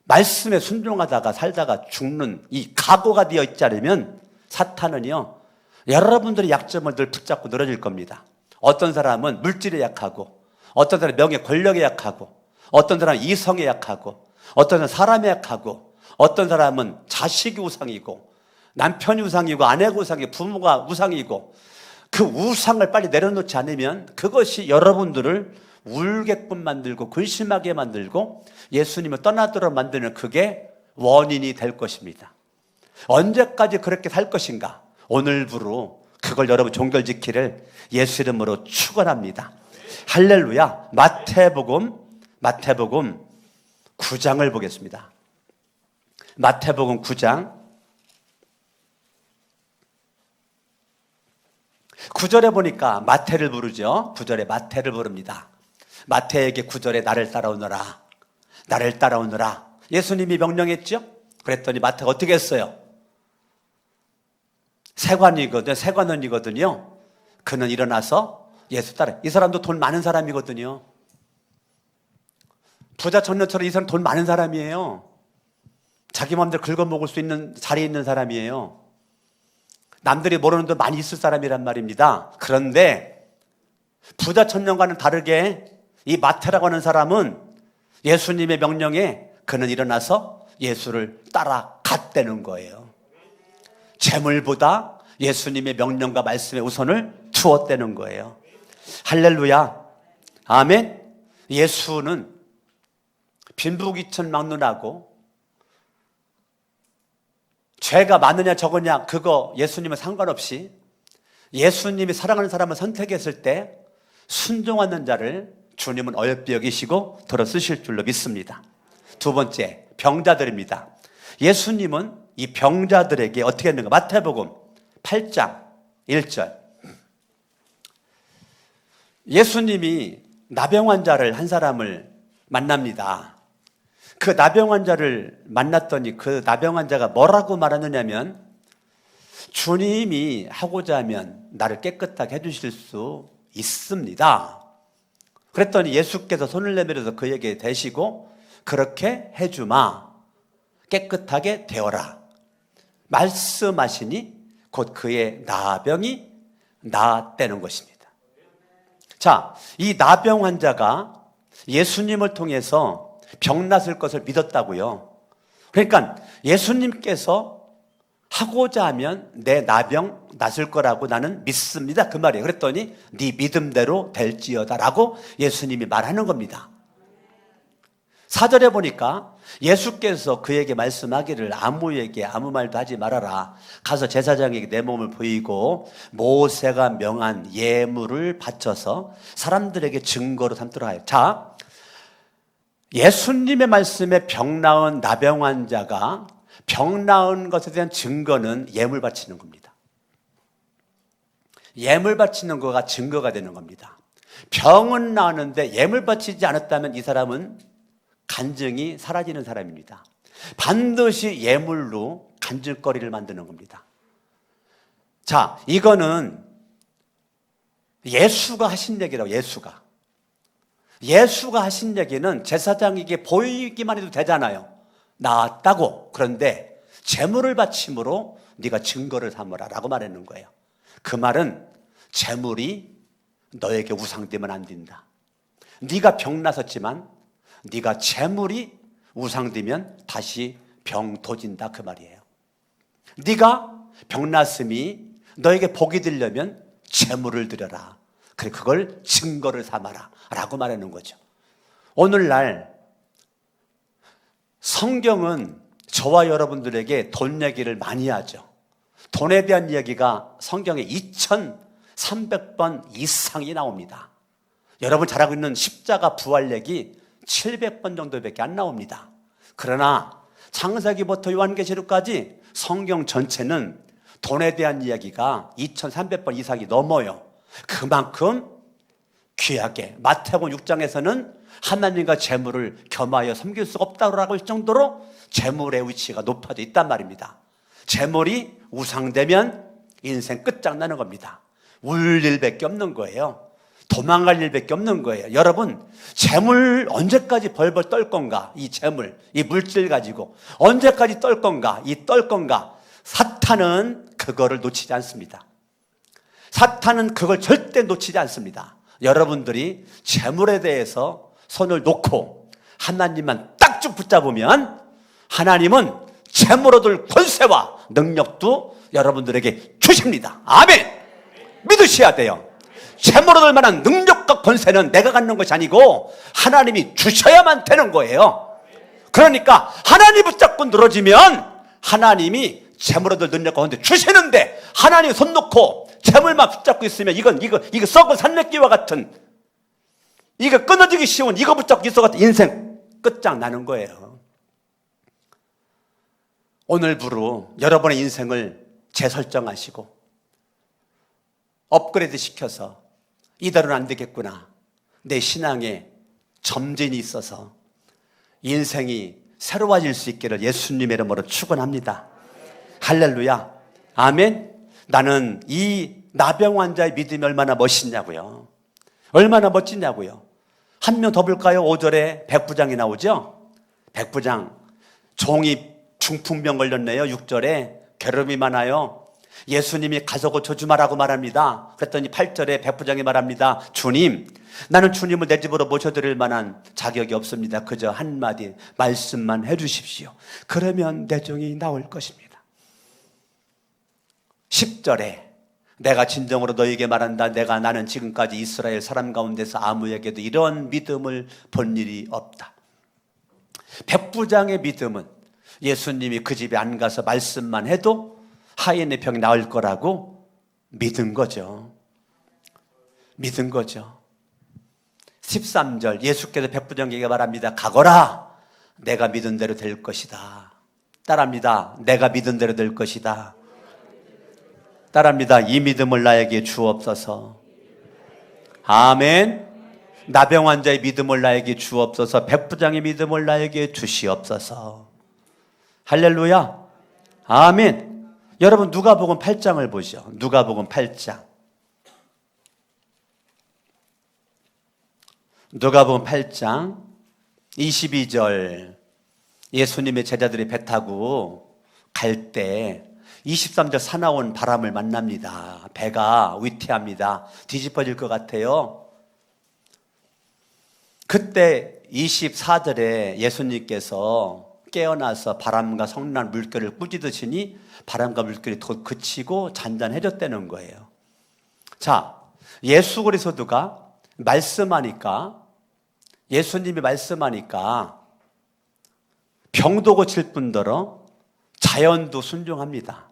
말씀에 순종하다가 살다가 죽는 이 각오가 되어 있지 않으면 사탄은요, 여러분들의 약점을 늘 붙잡고 늘어질 겁니다. 어떤 사람은 물질에 약하고, 어떤 사람은 명예 권력에 약하고, 어떤 사람은 이성에 약하고, 어떤 사람은 사람에 약하고, 어떤 사람은 자식이 우상이고, 남편이 우상이고, 아내가 우상이고, 부모가 우상이고, 그 우상을 빨리 내려놓지 않으면 그것이 여러분들을 울게끔 만들고 근심하게 만들고 예수님을 떠나도록 만드는, 그게 원인이 될 것입니다. 언제까지 그렇게 살 것인가? 오늘부로 그걸 여러분 종결지키를 예수 이름으로 축원합니다. 할렐루야. 마태복음 9장을 보겠습니다. 마태복음 9장 9절에 보니까 마태를 부르죠. 9절에 마태를 부릅니다. 마태에게 9절에 나를 따라오너라, 나를 따라오너라 예수님이 명령했죠. 그랬더니 마태가 어떻게 했어요? 세관원이거든요. 그는 일어나서 예수 따라. 이 사람도 돈 많은 사람이거든요. 부자 청년처럼 이 사람 돈 많은 사람이에요. 자기 마음대로 긁어먹을 수 있는 자리에 있는 사람이에요. 남들이 모르는 돈 많이 있을 사람이란 말입니다. 그런데 부자 청년과는 다르게 이 마태라고 하는 사람은 예수님의 명령에 그는 일어나서 예수를 따라갔다는 거예요. 재물보다 예수님의 명령과 말씀에 우선을 두었다는 거예요. 할렐루야. 아멘. 예수는 빈부귀천 막론하고 죄가 많으냐 적으냐 그거 예수님은 상관없이 예수님이 사랑하는 사람을 선택했을 때 순종하는 자를 주님은 어여삐 여기시고 들어 쓰실 줄로 믿습니다. 두 번째, 병자들입니다. 예수님은 이 병자들에게 어떻게 했는가? 마태복음 8장 1절. 예수님이 나병 환자를 한 사람을 만납니다. 그 나병 환자를 만났더니 그 나병 환자가 뭐라고 말하느냐면, 주님이 하고자 하면 나를 깨끗하게 해주실 수 있습니다. 그랬더니 예수께서 손을 내밀어서 그에게 대시고 그렇게 해주마, 깨끗하게 되어라 말씀하시니 곧 그의 나병이 나았다는 것입니다. 자, 이 나병 환자가 예수님을 통해서 병났을 것을 믿었다고요. 그러니까 예수님께서 하고자 하면 내 나병 낫을 거라고 나는 믿습니다, 그 말이에요. 그랬더니 네 믿음대로 될지어다 라고 예수님이 말하는 겁니다. 4절에 보니까 예수께서 그에게 말씀하기를 아무에게 아무 말도 하지 말아라. 가서 제사장에게 내 몸을 보이고 모세가 명한 예물을 바쳐서 사람들에게 증거로 삼도록 하여. 자, 예수님의 말씀에 병 나은 나병 환자가 병 나은 것에 대한 증거는 예물 바치는 겁니다. 예물 바치는 거가 증거가 되는 겁니다. 병은 나았는데 예물 바치지 않았다면 이 사람은 간증이 사라지는 사람입니다. 반드시 예물로 간증거리를 만드는 겁니다. 자, 이거는 예수가 하신 얘기라고. 예수가 하신 얘기는 제사장에게 보이기만 해도 되잖아요. 나았다고. 그런데 제물을 바침으로 네가 증거를 삼으라 라고 말하는 거예요. 그 말은 제물이 너에게 우상되면 안 된다. 네가 병 나섰지만 네가 제물이 우상되면 다시 병 도진다, 그 말이에요. 네가 병 났음이 너에게 복이 되려면 제물을 드려라. 그래, 그걸 증거를 삼아라 라고 말하는 거죠. 오늘날 성경은 저와 여러분들에게 돈 얘기를 많이 하죠. 돈에 대한 이야기가 성경에 2300번 이상이 나옵니다. 여러분 잘 알고 있는 십자가 부활 얘기 700번 정도밖에 안 나옵니다. 그러나 창세기부터 요한계시록까지 성경 전체는 돈에 대한 이야기가 2300번 이상이 넘어요. 그만큼 귀하게 마태복음 6장에서는 하나님과 재물을 겸하여 섬길 수가 없다고 할 정도로 재물의 위치가 높아져 있단 말입니다. 재물이 우상되면 인생 끝장나는 겁니다. 울 일밖에 없는 거예요. 도망갈 일밖에 없는 거예요. 여러분, 재물 언제까지 벌벌 떨 건가? 이 재물, 이 물질 가지고 언제까지 떨 건가? 떨 건가? 사탄은 그거를 놓치지 않습니다. 사탄은 그걸 절대 놓치지 않습니다. 여러분들이 재물에 대해서 손을 놓고 하나님만 딱 쭉 붙잡으면 하나님은 재물 얻을 권세와 능력도 여러분들에게 주십니다. 아멘! 믿으셔야 돼요. 재물 얻을 만한 능력과 권세는 내가 갖는 것이 아니고 하나님이 주셔야만 되는 거예요. 그러니까 하나님 붙잡고 늘어지면 하나님이 재물 얻을 능력과 권세 주시는데, 하나님 손 놓고 재물만 붙잡고 있으면 이거 썩은 산맥기와 같은, 이거 끊어지기 쉬운 이거 붙잡고 있어가지고 인생 끝장나는 거예요. 오늘부로 여러분의 인생을 재설정하시고 업그레이드 시켜서 이대로는 안 되겠구나, 내 신앙에 점진이 있어서 인생이 새로워질 수 있기를 예수님의 이름으로 축원합니다. 할렐루야, 아멘. 나는 이 나병 환자의 믿음이 얼마나 멋있냐고요. 얼마나 멋지냐고요. 한 명 더 볼까요? 5절에 백부장이 나오죠. 백부장, 종이 중풍병 걸렸네요. 6절에 괴로움이 많아요. 예수님이 가서 고쳐주마라고 말합니다. 그랬더니 8절에 백부장이 말합니다. 주님, 나는 주님을 내 집으로 모셔드릴 만한 자격이 없습니다. 그저 한마디 말씀만 해주십시오. 그러면 내 종이 나올 것입니다. 10절에 내가 진정으로 너에게 말한다. 나는 지금까지 이스라엘 사람 가운데서 아무에게도 이런 믿음을 본 일이 없다. 백부장의 믿음은 예수님이 그 집에 안 가서 말씀만 해도 하인의 병이 나을 거라고 믿은 거죠. 믿은 거죠. 13절 예수께서 백부장에게 말합니다. 가거라. 내가 믿은 대로 될 것이다. 따라합니다. 내가 믿은 대로 될 것이다. 따라합니다. 이 믿음을 나에게 주옵소서. 아멘. 나병 환자의 믿음을 나에게 주옵소서. 백부장의 믿음을 나에게 주시옵소서. 할렐루야. 아멘. 여러분 누가복음 8장을 보죠. 누가복음 8장. 누가복음 8장 22절 예수님의 제자들이 배 타고 갈 때 23절 사나운 바람을 만납니다. 배가 위태합니다. 뒤집어질 것 같아요. 그때 24절에 예수님께서 깨어나서 바람과 성난 물결을 꾸짖으시니 바람과 물결이 곧 그치고 잔잔해졌다는 거예요. 자, 예수 그리스도가 말씀하니까, 예수님이 말씀하니까 병도 고칠 뿐더러 자연도 순종합니다.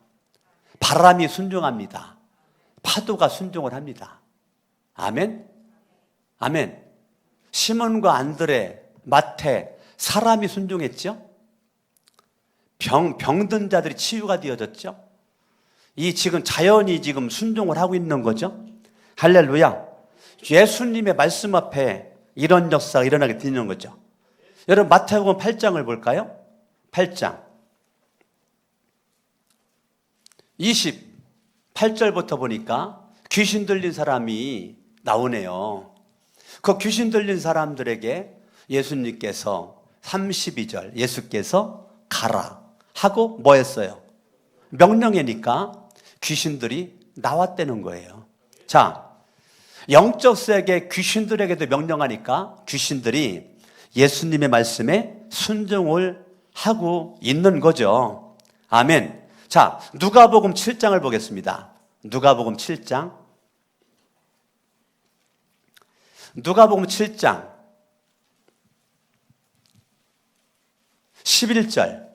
바람이 순종합니다. 파도가 순종을 합니다. 아멘? 아멘. 시몬과 안드레, 마태, 사람이 순종했죠? 병든 자들이 치유가 되어졌죠? 이 지금 자연이 지금 순종을 하고 있는 거죠? 할렐루야. 예수님의 말씀 앞에 이런 역사가 일어나게 되는 거죠. 여러분 마태복음 8장을 볼까요? 8장 28절부터 보니까 귀신 들린 사람이 나오네요. 그 귀신 들린 사람들에게 예수님께서 32절 예수께서 가라 하고 뭐 했어요? 명령이니까 귀신들이 나왔다는 거예요. 자, 영적 세계 귀신들에게도 명령하니까 귀신들이 예수님의 말씀에 순종을 하고 있는 거죠. 아멘. 자, 누가복음 7장을 보겠습니다. 누가복음 7장. 누가복음 7장 11절.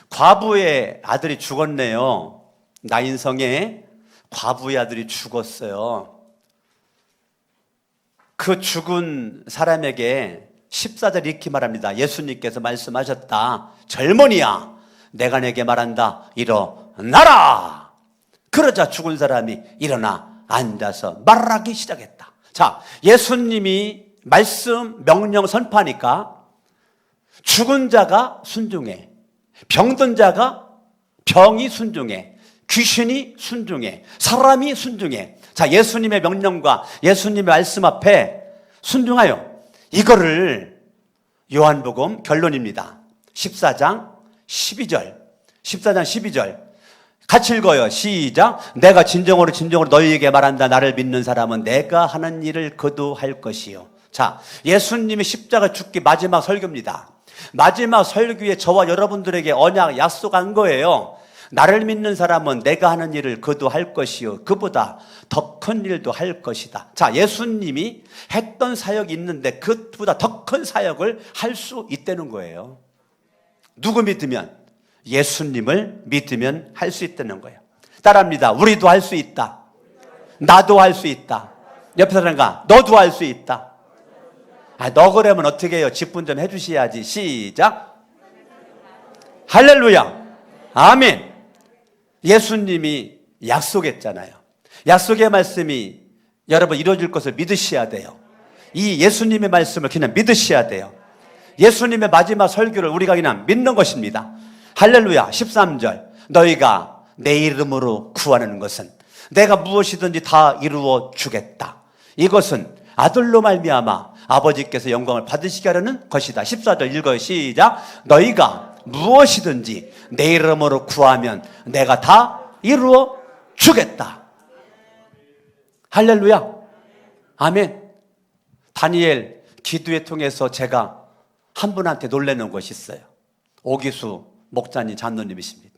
과부의 아들이 죽었네요. 나인성에 과부의 아들이 죽었어요. 그 죽은 사람에게 14절 이렇게 말합니다. 예수님께서 말씀하셨다. 젊은이야, 내가 내게 말한다. 일어나라. 그러자 죽은 사람이 일어나 앉아서 말하기 시작했다. 자, 예수님이 말씀 명령 선포하니까 죽은 자가 순종해, 병든 자가 병이 순종해, 귀신이 순종해, 사람이 순종해. 자, 예수님의 명령과 예수님의 말씀 앞에 순종하여. 이거를 요한복음 결론입니다. 14장 12절. 14장 12절. 같이 읽어요. 시작. 내가 진정으로 너희에게 말한다. 나를 믿는 사람은 내가 하는 일을 그도 할 것이요. 자, 예수님이 십자가 죽기 마지막 설교입니다. 마지막 설교에 저와 여러분들에게 언약 약속한 거예요. 나를 믿는 사람은 내가 하는 일을 그도 할 것이요, 그보다 더 큰 일도 할 것이다. 자, 예수님이 했던 사역이 있는데 그보다 더 큰 사역을 할 수 있다는 거예요. 누구 믿으면? 예수님을 믿으면 할 수 있다는 거예요. 따라합니다. 우리도 할 수 있다. 나도 할 수 있다. 옆에 사람과 너도 할 수 있다. 너 그러면 어떻게 해요? 직분 좀 해주셔야지. 시작. 할렐루야. 아멘. 예수님이 약속했잖아요. 약속의 말씀이 여러분 이루어질 것을 믿으셔야 돼요. 이 예수님의 말씀을 그냥 믿으셔야 돼요. 예수님의 마지막 설교를 우리가 그냥 믿는 것입니다. 할렐루야. 13절. 너희가 내 이름으로 구하는 것은 내가 무엇이든지 다 이루어 주겠다. 이것은 아들로 말미암아 아버지께서 영광을 받으시게 하려는 것이다. 14절 읽어요. 시작. 너희가 무엇이든지 내 이름으로 구하면 내가 다 이루어 주겠다. 할렐루야. 아멘. 다니엘 기도회 통해서 제가 한 분한테 놀라는 것이 있어요. 오기수 목사님 장로님이십니다.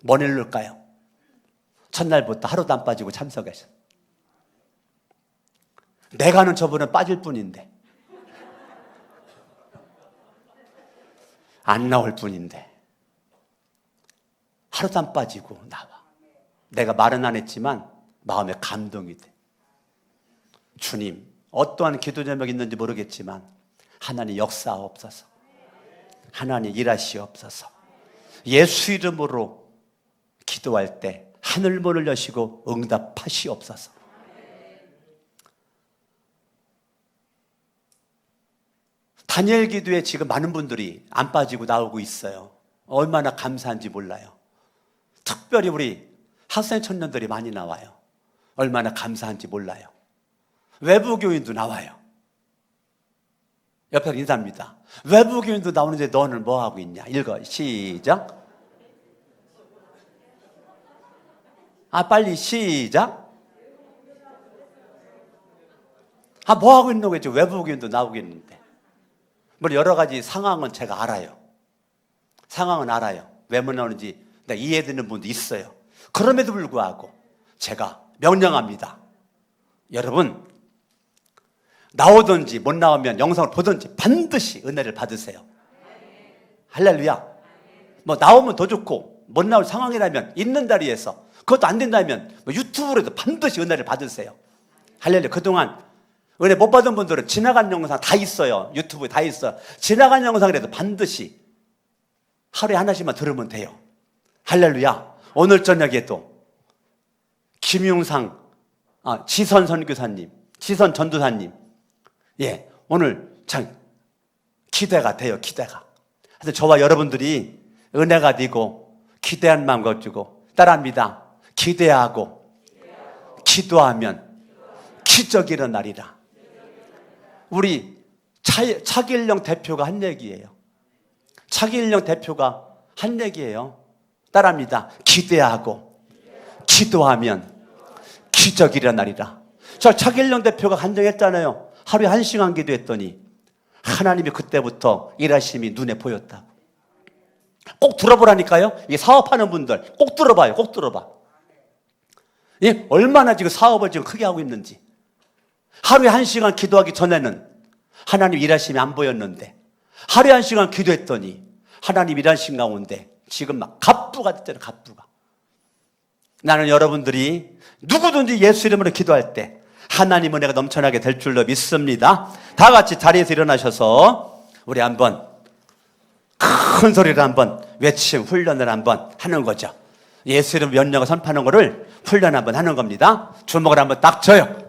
뭔 일일까요? 첫날부터 하루도 안 빠지고 참석하셨어요. 내가 아는 저분은 빠질 뿐인데, 안 나올 뿐인데 하루도 안 빠지고 나와. 내가 말은 안 했지만 마음에 감동이 돼. 주님, 어떠한 기도 제목이 있는지 모르겠지만 하나님 역사하옵소서. 하나님 일하시옵소서. 예수 이름으로 기도할 때 하늘문을 여시고 응답하시옵소서. 다니엘 기도에 지금 많은 분들이 안 빠지고 나오고 있어요. 얼마나 감사한지 몰라요. 특별히 우리 학생 청년들이 많이 나와요. 얼마나 감사한지 몰라요. 외부 교인도 나와요. 옆에서 인사합니다. 외부 교인도 나오는데 너는 뭐 하고 있냐? 읽어. 시작. 빨리 시작. 뭐 하고 있는 거겠죠? 외부 교인도 나오고 있는데. 물론 여러 가지 상황은 제가 알아요. 상황은 알아요. 왜 못 나오는지 내가 이해되는 분도 있어요. 그럼에도 불구하고 제가 명령합니다. 여러분, 나오든지 못 나오면 영상을 보든지 반드시 은혜를 받으세요. 할렐루야. 뭐 나오면 더 좋고 못 나올 상황이라면 있는 자리에서, 그것도 안 된다면 유튜브로도 반드시 은혜를 받으세요. 할렐루야. 그동안 은혜 못 받은 분들은 지나간 영상 다 있어요. 유튜브에 다 있어요. 지나간 영상이라도 반드시 하루에 하나씩만 들으면 돼요. 할렐루야. 오늘 저녁에도 김용상 지선 선교사님, 지선 전도사님, 오늘 참 기대가 돼요. 기대가. 그래서 저와 여러분들이 은혜가 되고 기대한 마음 가지고 따라합니다. 기대하고 기도하면 기적이 일어나리라. 우리 차기일령 대표가 한 얘기예요. 차기일령 대표가 한 얘기예요. 따라합니다. 기대하고 기도하면 기적이 일어나리라. 저 차기일령 대표가 간증했잖아요. 하루에 1시간 기도했더니 하나님이 그때부터 일하심이 눈에 보였다고. 꼭 들어보라니까요. 이 사업하는 분들 꼭 들어봐요. 꼭 들어봐. 얼마나 지금 사업을 지금 크게 하고 있는지. 하루에 1시간 기도하기 전에는 하나님 일하심이 안 보였는데 하루에 1시간 기도했더니 하나님 일하신 가운데 지금 막 갑부가 됐잖아요. 갑부가. 나는 여러분들이 누구든지 예수 이름으로 기도할 때 하나님 은혜가 넘쳐나게 될 줄로 믿습니다. 다 같이 자리에서 일어나셔서 우리 한번 큰 소리로 한번 외침 훈련을 한번 하는 거죠. 예수 이름 명령을 선포하는 거를 훈련 한번 하는 겁니다. 주먹을 한번 딱 져요.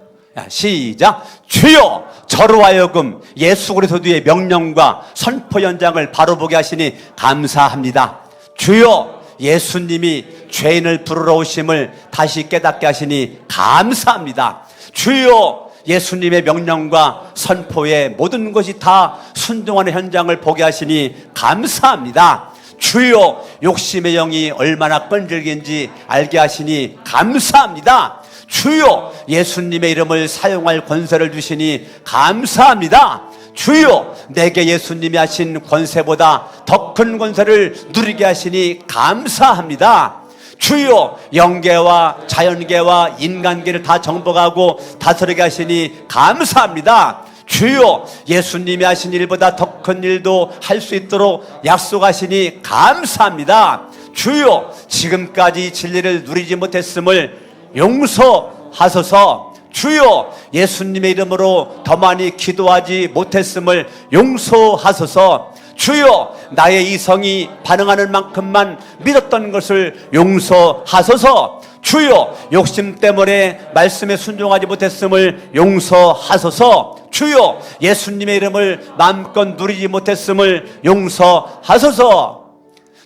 시작. 주여, 저로 하여금 예수 그리스도의 명령과 선포 현장을 바로 보게 하시니 감사합니다. 주여, 예수님이 죄인을 부르러 오심을 다시 깨닫게 하시니 감사합니다. 주여, 예수님의 명령과 선포의 모든 것이 다 순종하는 현장을 보게 하시니 감사합니다. 주여, 욕심의 영이 얼마나 끈질긴지 알게 하시니 감사합니다. 주여, 예수님의 이름을 사용할 권세를 주시니 감사합니다. 주여, 내게 예수님이 하신 권세보다 더 큰 권세를 누리게 하시니 감사합니다. 주여, 영계와 자연계와 인간계를 다 정복하고 다스리게 하시니 감사합니다. 주여, 예수님이 하신 일보다 더 큰 일도 할 수 있도록 약속하시니 감사합니다. 주여, 지금까지 진리를 누리지 못했음을 용서하소서. 주여, 예수님의 이름으로 더 많이 기도하지 못했음을 용서하소서. 주여, 나의 이성이 반응하는 만큼만 믿었던 것을 용서하소서. 주여, 욕심 때문에 말씀에 순종하지 못했음을 용서하소서. 주여, 예수님의 이름을 마음껏 누리지 못했음을 용서하소서.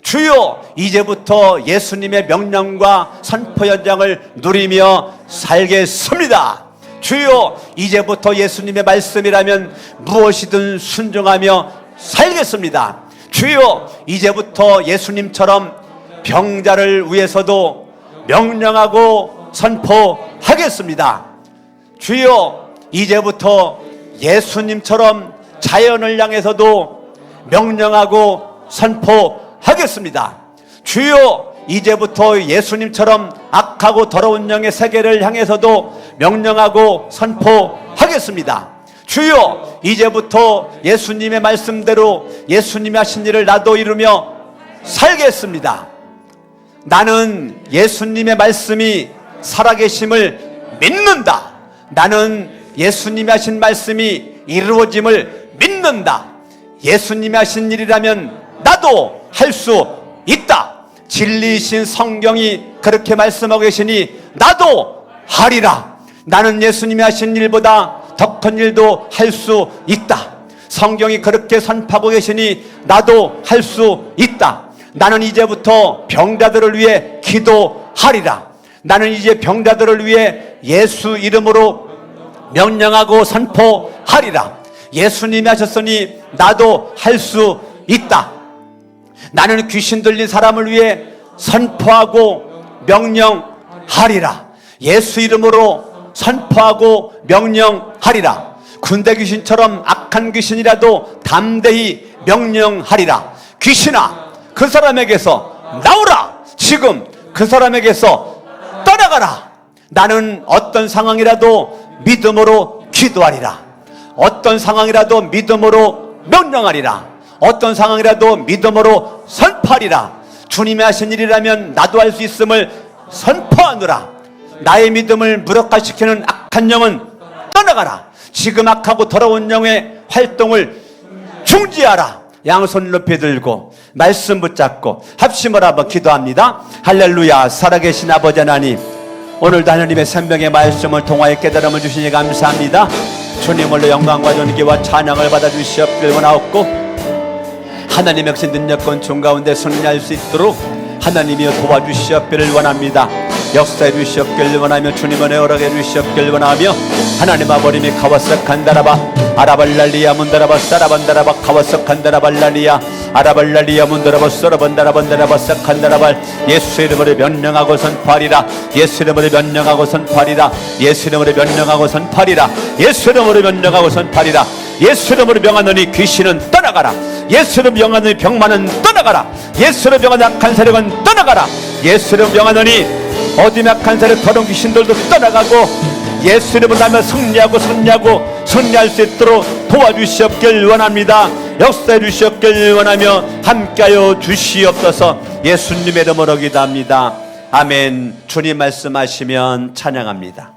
주여, 이제부터 예수님의 명령과 선포 현장을 누리며 살겠습니다. 주여, 이제부터 예수님의 말씀이라면 무엇이든 순종하며 살겠습니다. 주여, 이제부터 예수님처럼 병자를 위해서도 명령하고 선포하겠습니다. 주여, 이제부터 예수님처럼 자연을 향해서도 명령하고 선포하겠습니다. 주여, 이제부터 예수님처럼 악하고 더러운 영의 세계를 향해서도 명령하고 선포하겠습니다. 주여, 이제부터 예수님의 말씀대로 예수님이 하신 일을 나도 이루며 살겠습니다. 나는 예수님의 말씀이 살아계심을 믿는다. 나는 예수님이 하신 말씀이 이루어짐을 믿는다. 예수님이 하신 일이라면 나도 할 수 있다. 진리이신 성경이 그렇게 말씀하고 계시니 나도 하리라. 나는 예수님이 하신 일보다 더 큰 일도 할 수 있다. 성경이 그렇게 선포하고 계시니 나도 할 수 있다. 나는 이제부터 병자들을 위해 기도하리라. 나는 이제 병자들을 위해 예수 이름으로 명령하고 선포하리라. 예수님이 하셨으니 나도 할 수 있다. 나는 귀신 들린 사람을 위해 선포하고 명령하리라. 예수 이름으로 선포하고 명령하리라. 군대 귀신처럼 악한 귀신이라도 담대히 명령하리라. 귀신아, 그 사람에게서 나오라. 지금 그 사람에게서 떠나가라. 나는 어떤 상황이라도 믿음으로 기도하리라. 어떤 상황이라도 믿음으로 명령하리라. 어떤 상황이라도 믿음으로 선포하리라. 주님이 하신 일이라면 나도 할 수 있음을 선포하노라. 나의 믿음을 무력화시키는 악한 영은 떠나가라. 지금 악하고 더러운 영의 활동을 중지하라. 양손 높이 들고 말씀 붙잡고 합심을 한번 기도합니다. 할렐루야. 살아계신 아버지 하나님, 오늘도 하나님의 생명의 말씀을 통하여 깨달음을 주시니 감사합니다. 주님으로 영광과 존귀와 찬양을 받아주시옵길 원하옵고, 하나님의 역시 능력권 중 가운데 승리할 수 있도록 하나님이 도와주시옵기를 원합니다. 역사해 주시옵기를 원하며 주님 은혜 허락해 주시옵기를 원하며, 하나님 아버님이 카와석 간다라바 아라발랄리야 문다라바 사라반다라바 카와석 간다라발랄리야 아라발랄리야 문다라바 쏘라반다라반다라바 싹간다라발 예수 이름으로 명령하고 선포하리라. 예수 이름으로 명령하고 선포하리라. 예수 이름으로 명령하고 선포하리라. 예수 이름으로 명령하고 선포하리라. 예수 이름으로 명하노니 귀신은 떠나가라. 예수 이름으로 명하노니 병만은 떠나가라. 예수 이름으로 명하노니 악한 세력은 떠나가라. 예수 이름으로 명하노니 어디 악한 세력 더러운 귀신들도 떠나가고, 예수 이름으로 하며 승리하고 승리할 수 있도록 도와주시옵길 원합니다. 역사해 주시옵길 원하며 함께하여 주시옵소서. 예수님의 이름으로 기도합니다. 아멘. 주님 말씀하시면 찬양합니다.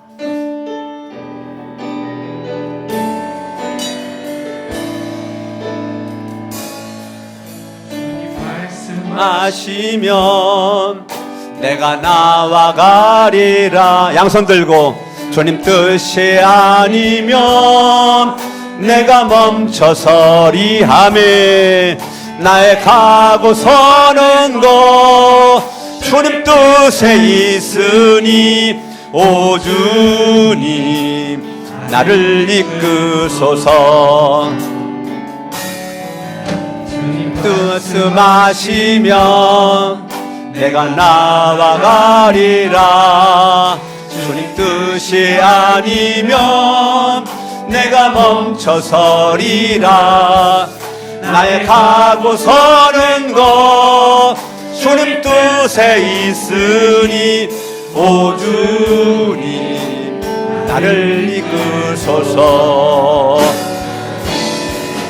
말씀하시면 내가 나아가리라. 양손 들고 주님 뜻이 아니면 내가 멈춰서리 하매, 나의 가고 서는 곳 주님 뜻에 있으니 오 주님 나를 이끄소서. 뜻씀하시면 내가 나아가리라. 주님 뜻이 아니면 내가 멈춰서리라. 나의 가고 서는 곳 주님 뜻에 있으니 오 주님 나를 이끄소서.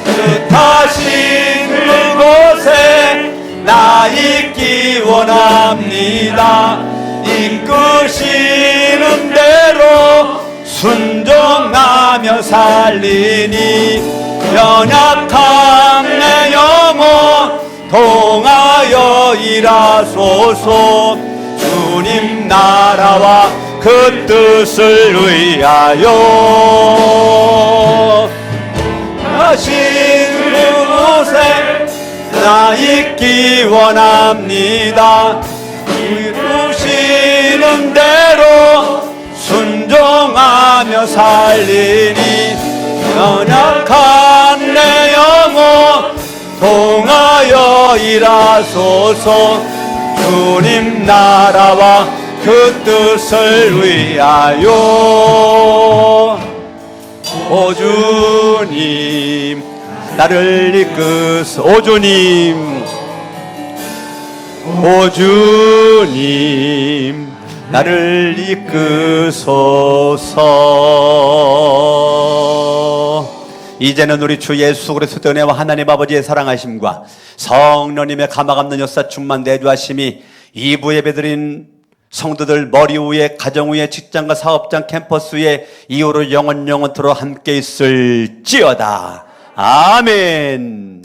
뜻하신 그곳에 나 있기 원합니다. 이끄시는 대로 순종하며 살리니 연약한 내 영혼 통하여 일하소서. 주님 나라와 그 뜻을 위하여 하신 그곳에 나 있기 원합니다. 이루시는 대로 순종하며 살리니 연약한 내 영혼 통하여 일하소서. 주님 나라와 그 뜻을 위하여 오 주님 나를 이끄소. 오 주님 오 주님 나를 이끄소서. 이제는 우리 주 예수 그리스도의 은혜와 하나님 아버지의 사랑하심과 성령님의 감화감는 역사 충만 내주하심이 2부 예배드린 성도들 머리 위에, 가정 위에, 직장과 사업장, 캠퍼스 위에 이후로 영원토록 함께 있을지어다. 아멘.